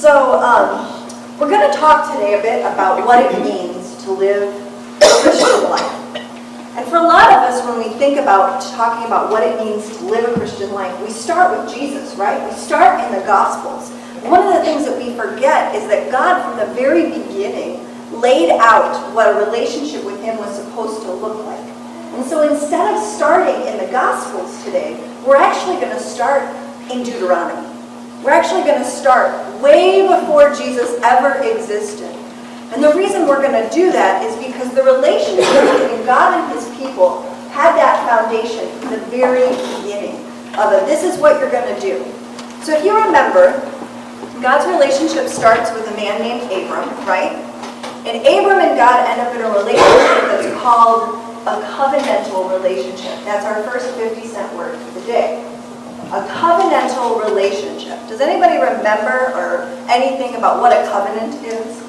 So we're going to talk today a bit about what it means to live a Christian life. And for a lot of us, when we think about talking about what it means to live a Christian life, we start with Jesus, right? We start in the Gospels. One of the things that we forget is that God, from the very beginning, laid out what a relationship with Him was supposed to look like. And so instead of starting in the Gospels today, we're actually going to start in Deuteronomy. We're actually going to start way before Jesus ever existed. And the reason we're going to do that is because the relationship between God and His people had that foundation from the very beginning of it. This is what you're going to do. So if you remember, God's relationship starts with a man named Abram, right? And Abram and God end up in a relationship that's called a covenantal relationship. That's our first 50-cent word for the day. A covenantal relationship. Does anybody remember or anything about what a covenant is?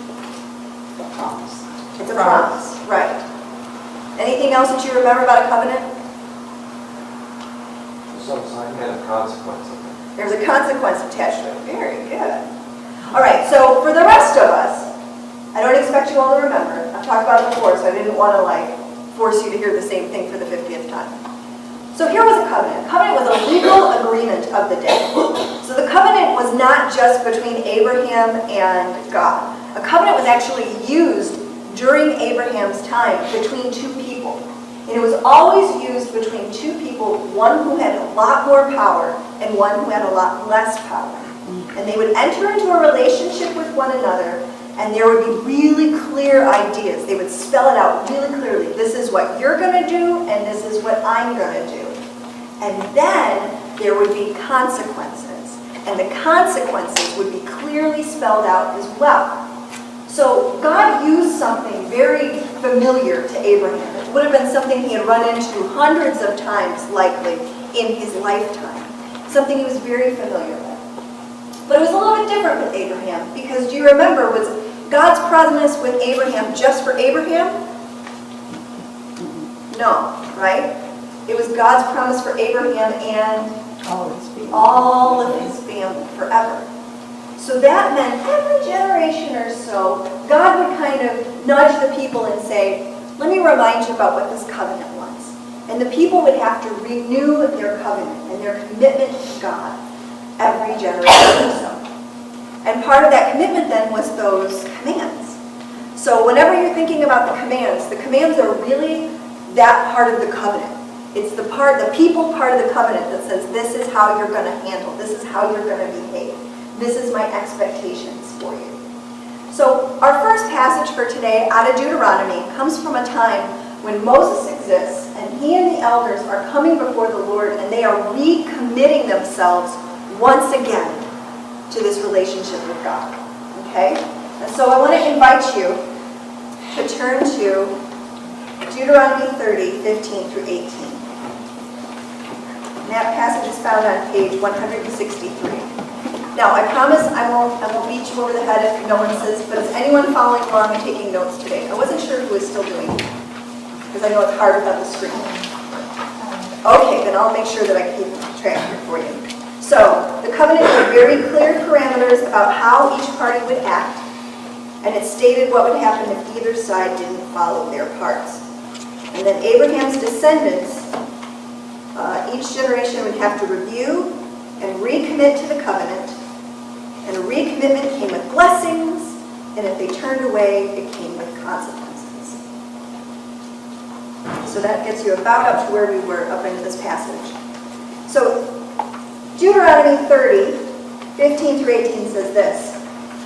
A promise. It's a promise, right. Anything else that you remember about a covenant? Some kind of consequence. There's a consequence attached to it. Very good. All right, so for the rest of us, I don't expect you all to remember. I've talked about it before, so I didn't want to force you to hear the same thing for the 50th time. So here was a covenant. A covenant was a legal agreement of the day. So the covenant was not just between Abraham and God. A covenant was actually used during Abraham's time between two people. And it was always used between two people, one who had a lot more power and one who had a lot less power. And they would enter into a relationship with one another, and there would be really clear ideas. They would spell it out really clearly. This is what you're going to do, and this is what I'm going to do. And then there would be consequences. And the consequences would be clearly spelled out as well. So God used something very familiar to Abraham. It would have been something he had run into hundreds of times, likely, in his lifetime. Something he was very familiar with. But it was a little bit different with Abraham, because do you remember, was God's promise with Abraham just for Abraham? No, right? It was God's promise for Abraham and all of his family forever. So that meant every generation or so, God would kind of nudge the people and say, let me remind you about what this covenant was. And the people would have to renew their covenant and their commitment to God every generation or so. And part of that commitment then was those commands. So whenever you're thinking about the commands are really that part of the covenant. It's the people part of the covenant that says, this is how you're going to handle, this is how you're going to behave. This is my expectations for you. So our first passage for today out of Deuteronomy comes from a time when Moses exists, and he and the elders are coming before the Lord, and they are recommitting themselves once again to this relationship with God. Okay? And so I want to invite you to turn to Deuteronomy 30, 15 through 18. And that passage is found on page 163. Now, I promise I won't beat you over the head if no one says, but is anyone following along and taking notes today? I wasn't sure who was still doing it, because I know it's hard without the screen. Okay, then I'll make sure that I keep track here for you. So, the covenant had very clear parameters about how each party would act, and it stated what would happen if either side didn't follow their parts. And then Abraham's descendants, each generation would have to review and recommit to the covenant, and a recommitment came with blessings, and if they turned away, it came with consequences. So that gets you about up to where we were up into this passage. So Deuteronomy 30, 15 through 18 says this.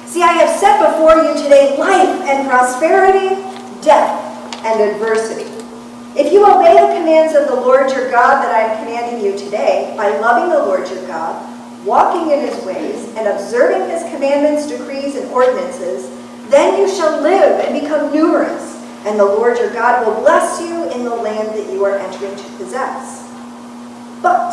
See, I have set before you today life and prosperity, death and adversity. If you obey the commands of the Lord your God that I am commanding you today, by loving the Lord your God, walking in his ways, and observing his commandments, decrees, and ordinances, then you shall live and become numerous, and the Lord your God will bless you in the land that you are entering to possess. But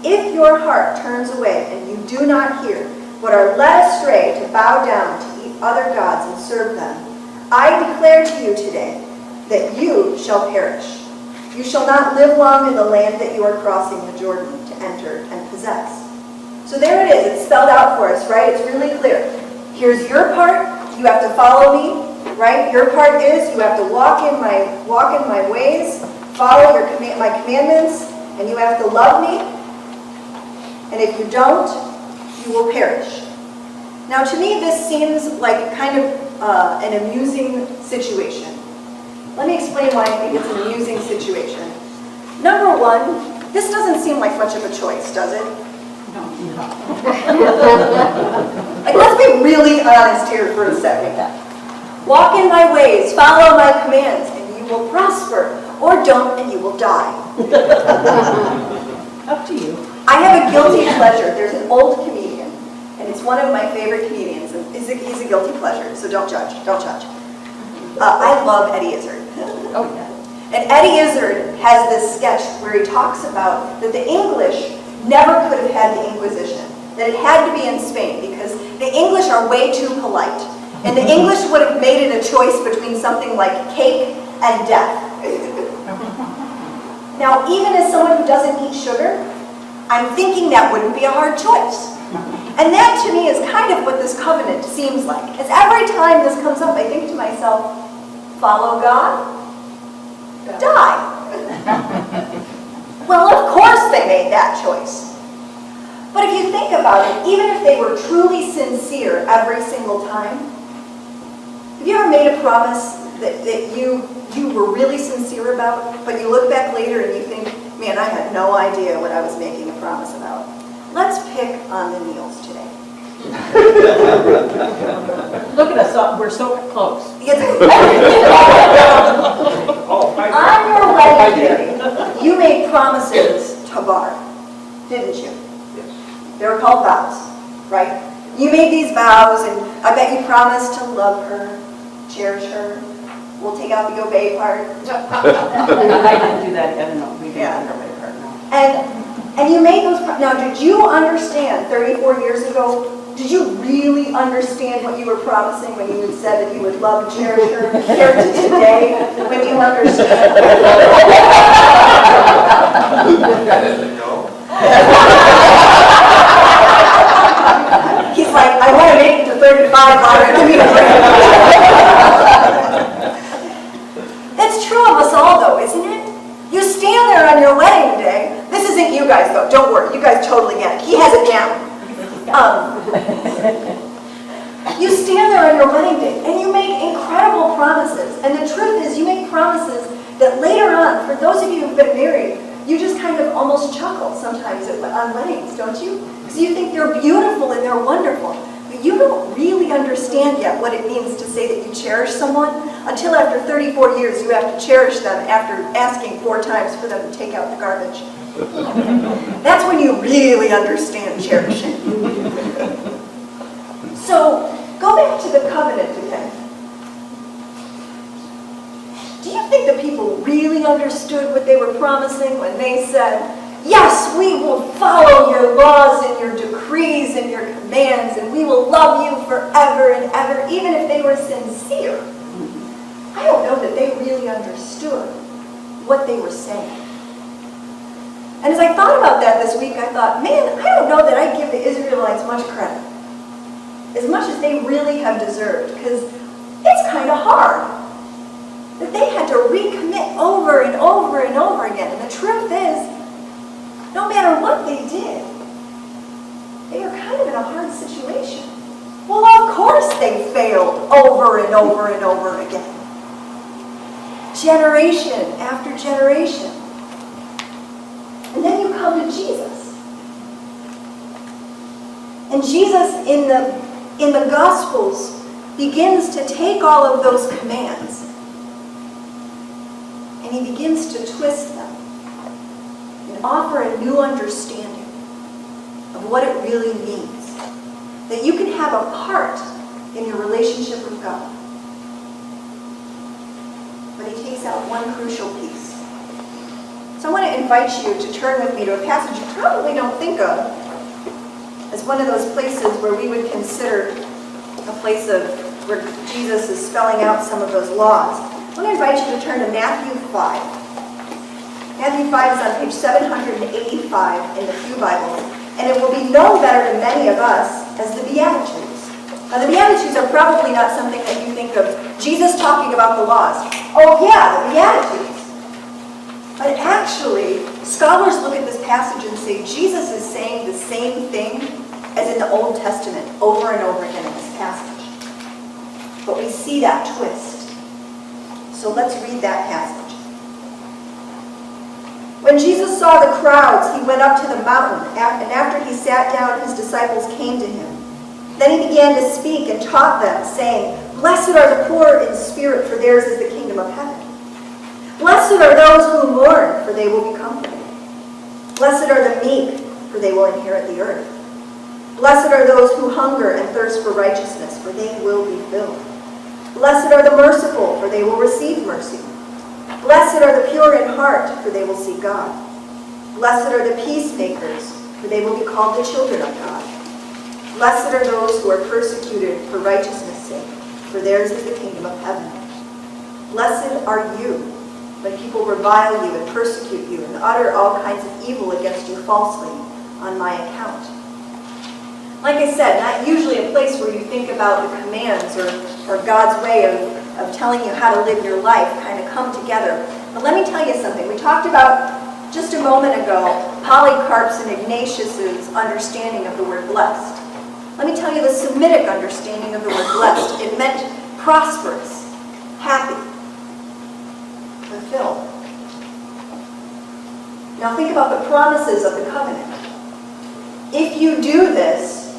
if your heart turns away and you do not hear, but are led astray to bow down to eat other gods and serve them, I declare to you today that you shall perish. You shall not live long in the land that you are crossing the Jordan to enter and possess. So there it is. It's spelled out for us, right? It's really clear. Here's your part. You have to follow me, right? Your part is you have to walk in my ways, follow my commandments, and you have to love me. And if you don't, you will perish. Now, to me, this seems like kind of an amusing situation. Let me explain why I think it's an amusing situation. Number one, this doesn't seem like much of a choice, does it? No. Like, let's be really honest here for a second. Walk in my ways, follow my commands, and you will prosper. Or don't, and you will die. Up to you. I have a guilty pleasure. There's an old comedian, and it's one of my favorite comedians. And he's a guilty pleasure, so don't judge. Don't judge. I love Eddie Izzard. Oh, yeah. And Eddie Izzard has this sketch where he talks about that the English never could have had the Inquisition, that it had to be in Spain because the English are way too polite. And the English would have made it a choice between something like cake and death. Now, even as someone who doesn't eat sugar, I'm thinking that wouldn't be a hard choice. And that to me is kind of what this covenant seems like. As every time this comes up, I think to myself, follow God, die. Well, of course they made that choice. But if you think about it, even if they were truly sincere every single time, have you ever made a promise that you were really sincere about, but you look back later and you think, man, I had no idea what I was making a promise about? Let's pick on the Neils today. Look at us, we're so close. On your wedding day, you made promises to Barb, didn't you? Yes. They were called vows, right? You made these vows, and I bet you promised to love her, cherish her. We'll take out the obey part. I didn't do that, I don't know, we didn't Yeah. do that part, no. And you made those, now did you understand 34 years ago, did you really understand what you were promising when you had said that you would love and cherish her compared to today when you understand? No. He's like, I want to make it to 35, Lara, give me a break. That's true of us all though, isn't it? You stand there on your wedding day. This isn't you guys though, don't worry, you guys totally get it. He has it down. You stand there on your wedding day and you make incredible promises. And the truth is you make promises that later on, for those of you who've been married, you just kind of almost chuckle sometimes on weddings, don't you? Because you think they're beautiful and they're wonderful. But you don't really understand yet what it means to say that you cherish someone until after 34 years you have to cherish them after asking 4 times for them to take out the garbage. That's when you really understand cherishing. So, go back to the covenant again. Do you think the people really understood what they were promising when they said, yes, we will follow your laws and your decrees and your commands, and we will love you forever and ever, even if they were sincere? I don't know that they really understood what they were saying. And as I thought about that this week, I thought, man, I don't know that I give the Israelites much credit, as much as they really have deserved, because it's kind of hard that they had to recommit over and over and over again. And the truth is, no matter what they did, they were kind of in a hard situation. Well, of course they failed over and over and over again. Generation after generation. And then you come to Jesus. And Jesus in the Gospels begins to take all of those commands and he begins to twist them and offer a new understanding of what it really means. That you can have a part in your relationship with God. But he takes out one crucial piece. So I want to invite you to turn with me to a passage you probably don't think of as one of those places where we would consider a place of where Jesus is spelling out some of those laws. I want to invite you to turn to Matthew 5. Matthew 5 is on page 785 in the Pew Bible, and it will be known better to many of us as the Beatitudes. Now, the Beatitudes are probably not something that you think of Jesus talking about the laws. Oh yeah, the Beatitudes. But actually, scholars look at this passage and say Jesus is saying the same thing as in the Old Testament over and over again in this passage. But we see that twist. So let's read that passage. When Jesus saw the crowds, he went up to the mountain, and after he sat down, his disciples came to him. Then he began to speak and taught them, saying, "Blessed are the poor in spirit, for theirs is the kingdom of heaven. Blessed are those who mourn, for they will be comforted. Blessed are the meek, for they will inherit the earth. Blessed are those who hunger and thirst for righteousness, for they will be filled. Blessed are the merciful, for they will receive mercy. Blessed are the pure in heart, for they will see God. Blessed are the peacemakers, for they will be called the children of God. Blessed are those who are persecuted for righteousness' sake, for theirs is the kingdom of heaven. Blessed are you when people revile you and persecute you and utter all kinds of evil against you falsely on my account." Like I said, not usually a place where you think about the commands or God's way of telling you how to live your life kind of come together. But let me tell you something. We talked about just a moment ago Polycarp's and Ignatius's understanding of the word blessed. Let me tell you the Semitic understanding of the word blessed. It meant prosperous, happy, fulfilled. Now think about the promises of the covenant. If you do this,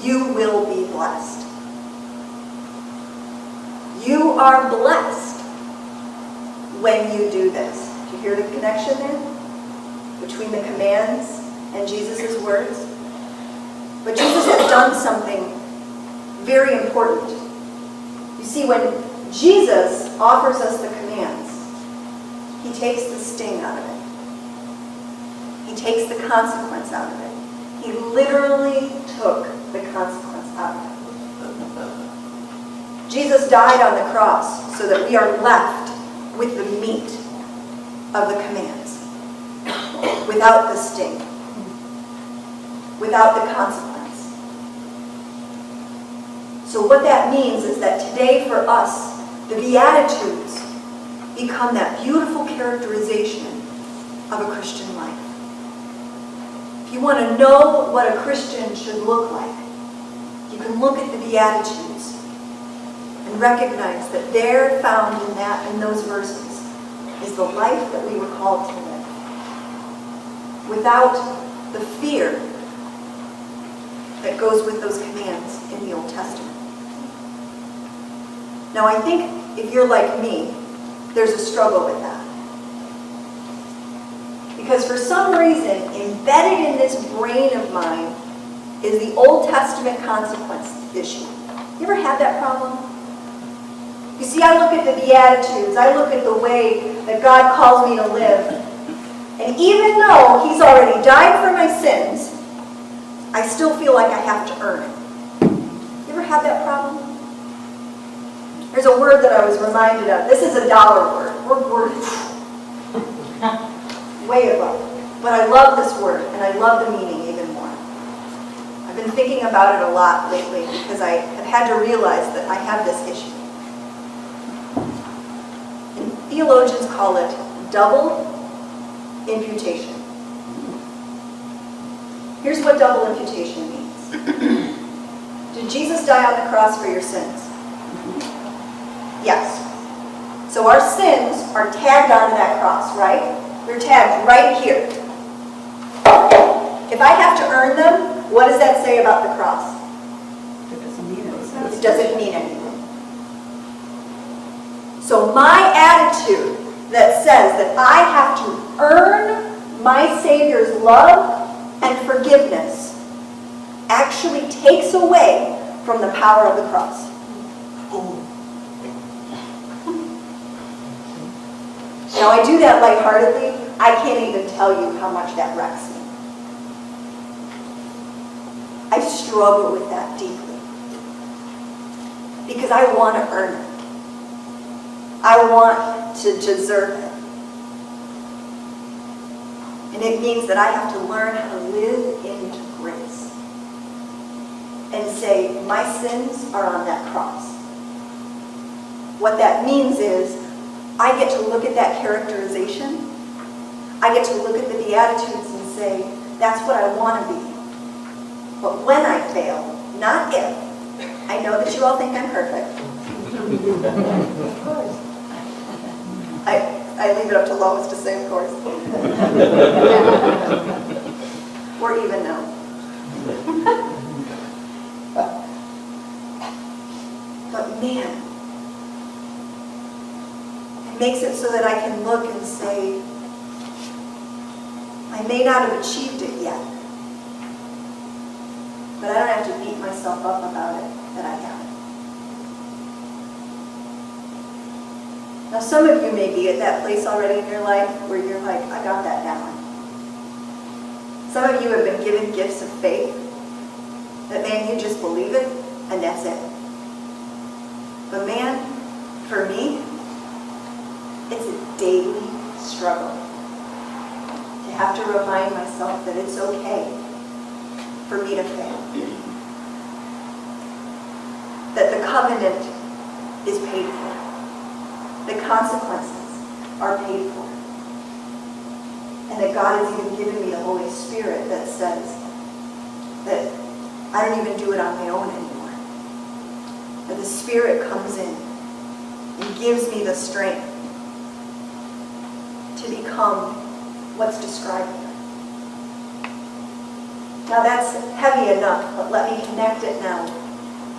you will be blessed. You are blessed when you do this. Do you hear the connection there between the commands and Jesus' words? But Jesus has done something very important. You see, when Jesus offers us the commands, he takes the sting out of it. He takes the consequence out of it. He literally took the consequence out of it. Jesus died on the cross so that we are left with the meat of the commands, without the sting, without the consequence. So what that means is that today for us, the Beatitudes become that beautiful characterization of a Christian life. If you want to know what a Christian should look like, you can look at the Beatitudes and recognize that there found in those verses is the life that we were called to live. Without the fear that goes with those commands in the Old Testament. Now I think if you're like me, there's a struggle with that. Because for some reason, embedded in this brain of mine is the Old Testament consequence issue. You ever had that problem? You see, I look at the Beatitudes, I look at the way that God calls me to live, and even though He's already died for my sins, I still feel like I have to earn it. You ever had that problem? There's a word that I was reminded of. This is a dollar word. We're way above. But I love this word, and I love the meaning even more. I've been thinking about it a lot lately because I have had to realize that I have this issue. And theologians call it double imputation. Here's what double imputation means. Did Jesus die on the cross for your sins? Yes. So our sins are tagged onto that cross, right? They're tagged right here. If I have to earn them, what does that say about the cross? It doesn't mean anything. It doesn't mean anything. So my attitude that says that I have to earn my Savior's love and forgiveness actually takes away from the power of the cross. Now I do that lightheartedly. I can't even tell you how much that wrecks me. I struggle with that deeply. Because I want to earn it. I want to deserve it. And it means that I have to learn how to live into grace. and say, my sins are on that cross. What that means is, I get to look at that characterization. I get to look at the Beatitudes and say, that's what I want to be. But when I fail, not if, I know that you all think I'm perfect. Of course. I leave it up to Lois to say, of course. Or even no. But man, it makes it so that I can look and say, I may not have achieved it yet, but I don't have to beat myself up about it that I haven't. Now some of you may be at that place already in your life where you're like, I got that down. Some of you have been given gifts of faith that, man, you just believe it and that's it. But man, for me, it's a daily struggle to have to remind myself that it's okay for me to fail. That the covenant is paid for. The consequences are paid for. And that God has even given me the Holy Spirit that says that I don't even do it on my own anymore. That the Spirit comes in and gives me the strength to become what's described here. Now that's heavy enough, but let me connect it now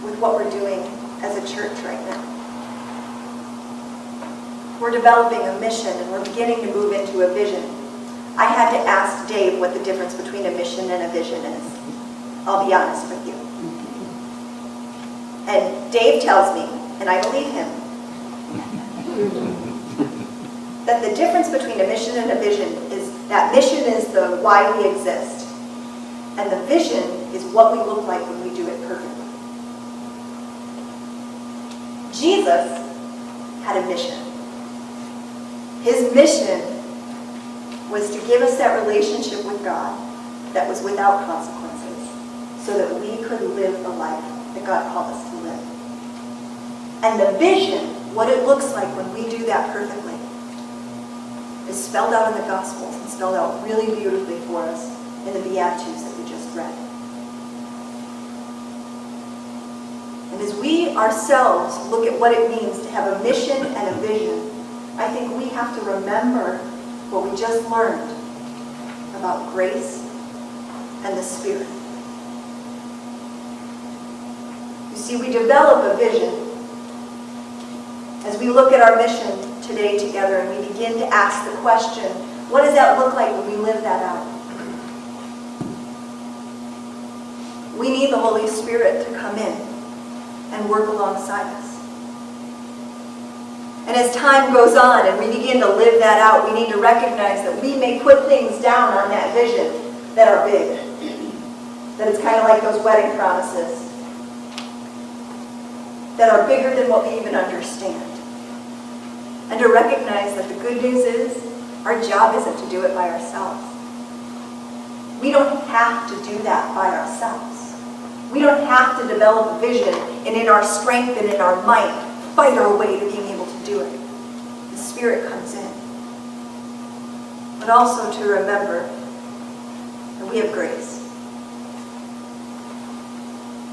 with what we're doing as a church right now. We're developing a mission and we're beginning to move into a vision. I had to ask Dave what the difference between a mission and a vision is. I'll be honest with you. And Dave tells me, and I believe him, that the difference between a mission and a vision is that mission is the why we exist. And the vision is what we look like when we do it perfectly. Jesus had a mission. His mission was to give us that relationship with God that was without consequences so that we could live the life that God called us to live. And the vision, what it looks like when we do that perfectly, is spelled out in the Gospels and spelled out really beautifully for us in the Beatitudes that we just read. And as we ourselves look at what it means to have a mission and a vision, I think we have to remember what we just learned about grace and the Spirit. You see, we develop a vision as we look at our mission today together and we begin to ask the question, what does that look like when we live that out? We need the Holy Spirit to come in and work alongside us. And as time goes on and we begin to live that out, we need to recognize that we may put things down on that vision that are big. That it's kind of like those wedding promises that are bigger than what we even understand. And to recognize that the good news is our job isn't to do it by ourselves. We don't have to do that by ourselves. We don't have to develop a vision and in our strength and in our might fight our way to being able to do it. The Spirit comes in. But also to remember that we have grace.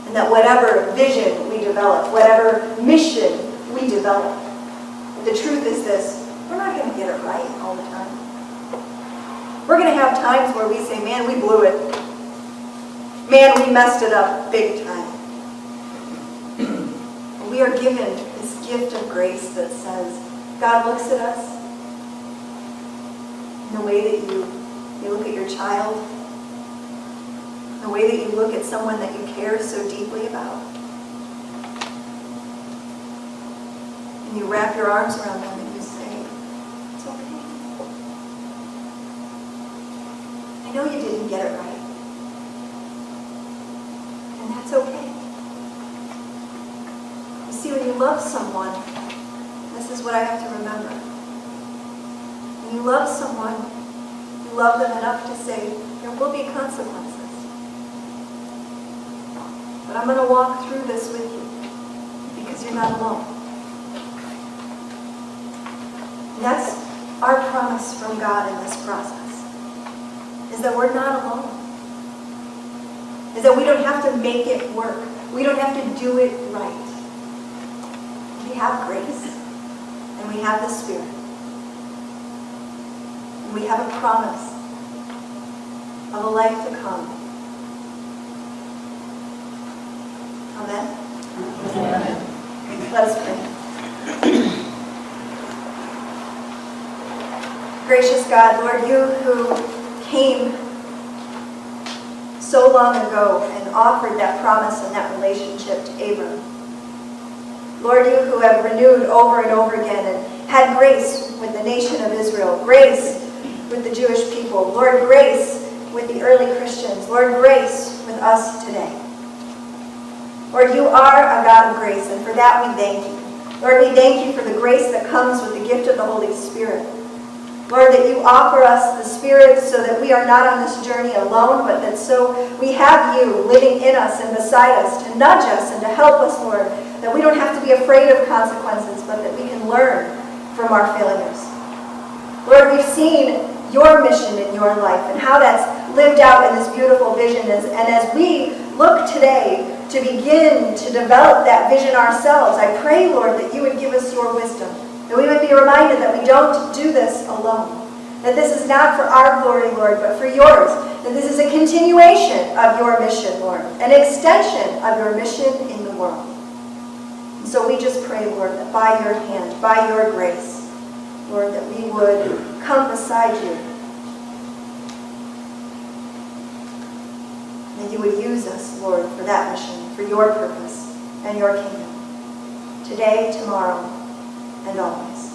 And that whatever vision we develop, whatever mission we develop, the truth is this, we're not going to get it right all the time. We're going to have times where we say, man, we blew it. Man, we messed it up big time. And we are given this gift of grace that says, God looks at us in the way that you look at your child, the way that you look at someone that you care so deeply about. And you wrap your arms around them and you say, it's okay. I know you didn't get it right. And that's okay. You see, when you love someone, this is what I have to remember. When you love someone, you love them enough to say, there will be consequences. But I'm going to walk through this with you because you're not alone. And that's our promise from God in this process, is that we're not alone. Is that we don't have to make it work. We don't have to do it right. We have grace, and we have the Spirit. And we have a promise of a life to come. Amen? Amen. Let us pray. Gracious God, Lord, you who came so long ago and offered that promise and that relationship to Abram. Lord, you who have renewed over and over again and had grace with the nation of Israel, grace with the Jewish people, Lord, grace with the early Christians, Lord, grace with us today. Lord, you are a God of grace, and for that we thank you. Lord, we thank you for the grace that comes with the gift of the Holy Spirit. Lord, that you offer us the Spirit so that we are not on this journey alone, but that so we have you living in us and beside us to nudge us and to help us, Lord, that we don't have to be afraid of consequences, but that we can learn from our failures. Lord, we've seen your mission in your life and how that's lived out in this beautiful vision. And as we look today to begin to develop that vision ourselves, I pray, Lord, that you would give us your wisdom. That we would be reminded that we don't do this alone. That this is not for our glory, Lord, but for yours. That this is a continuation of your mission, Lord. An extension of your mission in the world. And so we just pray, Lord, that by your hand, by your grace, Lord, that we would come beside you. And you would use us, Lord, for that mission, for your purpose and your kingdom. Today, tomorrow, and always.